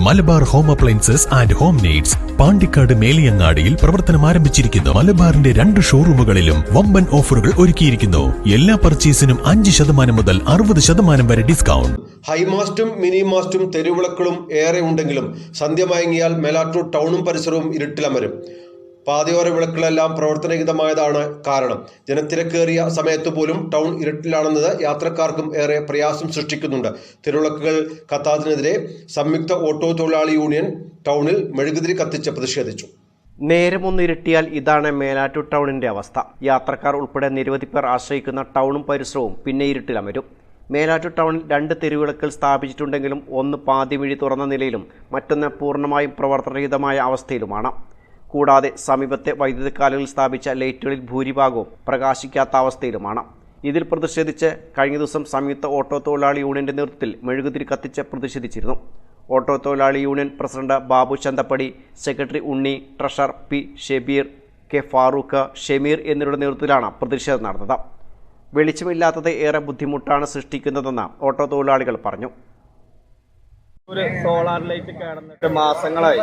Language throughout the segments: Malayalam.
Malabar home appliances and home needs Pandikkad മേലിയങ്ങാടിയിൽ പ്രവർത്തനം ആരംഭിച്ചിരിക്കുന്നു. മലബാറിന്റെ 2 ഷോറൂമുകളിലും വമ്പൻ ഓഫറുകൾ ഒരുക്കിയിരിക്കുന്നു. എല്ലാ പർച്ചേസിനും 5% മുതൽ 60% വരെ ഡിസ്കൗണ്ട്. ഹൈമാസ്റ്റും മിനി മാസ്റ്റും തെരുവിളക്കുകളും ഏറെ ഉണ്ടെങ്കിലും സന്ധ്യ മയങ്ങിയാൽ മേലാറ്റൂർ ടൗണും പരിസരവും ഇരുട്ടിലമരും. പാതയോര വിളക്കുകളെല്ലാം പ്രവർത്തനരഹിതമായതാണ് കാരണം. ജനത്തിരക്കേറിയ സമയത്ത് പോലും ടൗൺ ഇരുട്ടിലാണെന്നത് യാത്രക്കാർക്കും ഏറെ പ്രയാസം സൃഷ്ടിക്കുന്നുണ്ട്. തെരുവിളക്കുകൾ കത്താത്തതിനെതിരെ സംയുക്ത ഓട്ടോ തൊഴിലാളി യൂണിയൻ ടൗണിൽ മെഴുകുതിരി കത്തിച്ച് പ്രതിഷേധിച്ചു. നേരമൊന്ന് ഇരുട്ടിയാൽ ഇതാണ് മേലാറ്റൂർ ടൗണിന്റെ അവസ്ഥ. യാത്രക്കാർ ഉൾപ്പെടെ നിരവധി പേർ ആശ്രയിക്കുന്ന ടൗണും പരിസരവും പിന്നെ ഇരുട്ടിലമരും. മേലാറ്റൂർ ടൗണിൽ 2 തെരുവിളക്കുകൾ സ്ഥാപിച്ചിട്ടുണ്ടെങ്കിലും ഒന്ന് പാതി വഴി തുറന്ന നിലയിലും മറ്റൊന്ന് പൂർണ്ണമായും പ്രവർത്തനരഹിതമായ അവസ്ഥയിലുമാണ്. കൂടാതെ സമീപത്തെ വൈദ്യുതക്കാലുകളിൽ സ്ഥാപിച്ച ലൈറ്റുകളിൽ ഭൂരിഭാഗവും പ്രകാശിക്കാത്ത അവസ്ഥയിലുമാണ്. ഇതിൽ പ്രതിഷേധിച്ച് കഴിഞ്ഞ ദിവസം സംയുക്ത ഓട്ടോ തൊഴിലാളി യൂണിയന്റെ നേതൃത്വത്തിൽ മെഴുകുതിരി കത്തിച്ച് പ്രതിഷേധിച്ചിരുന്നു. ഓട്ടോ തൊഴിലാളി union president Babu Chanthappadi, secretary Unni, treasurer P Shebeer, K Farooq, Shameer എന്നിവരുടെ നേതൃത്വത്തിലാണ് പ്രതിഷേധം നടന്നത്. വെളിച്ചമില്ലാത്തത് ഏറെ ബുദ്ധിമുട്ടാണ് സൃഷ്ടിക്കുന്നതെന്ന് ഓട്ടോ തൊഴിലാളികൾ പറഞ്ഞു. ഒരു സോളാർ ലൈറ്റ് കിടന്നിട്ട് മാസങ്ങളായി.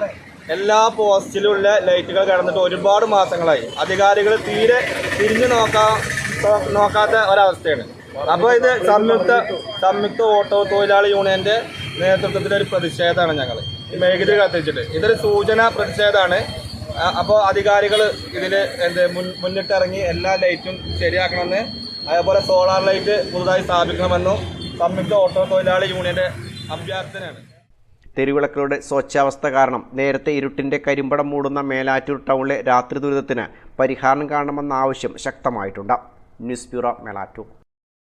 എല്ലാ പോസ്റ്റിലുള്ള ലൈറ്റുകൾ കിടന്നിട്ട് ഒരുപാട് മാസങ്ങളായി. അധികാരികൾ തീരെ തിരിഞ്ഞു നോക്കാത്ത ഒരവസ്ഥയാണ്. അപ്പോൾ ഇത് സംയുക്ത ഓട്ടോ തൊഴിലാളി യൂണിയന്റെ നേതൃത്വത്തിലൊരു പ്രതിഷേധമാണ്. ഞങ്ങൾ ഈ മെഴുകുതിരി കത്തിച്ചിട്ട് ഇതൊരു സൂചന പ്രതിഷേധമാണ്. അപ്പോൾ അധികാരികൾ ഇതിൽ മുന്നിട്ടിറങ്ങി എല്ലാ ലൈറ്റും ശരിയാക്കണമെന്ന്, അതേപോലെ സോളാർ ലൈറ്റ് പുതുതായി സ്ഥാപിക്കണമെന്നും സംയുക്ത ഓട്ടോ തൊഴിലാളി യൂണിയന്റെ അഭ്യർത്ഥനയാണ്. തെരുവിളക്കുകളുടെ സ്വച്ഛാവസ്ഥ കാരണം നേരത്തെ ഇരുട്ടിന്റെ കരിമ്പടം മൂടുന്ന മേലാറ്റൂർ ടൗണിലെ രാത്രി ദുരിതത്തിന് പരിഹാരം കാണണമെന്ന ആവശ്യം ശക്തമായിട്ടുണ്ട്. News bureau, Melattur.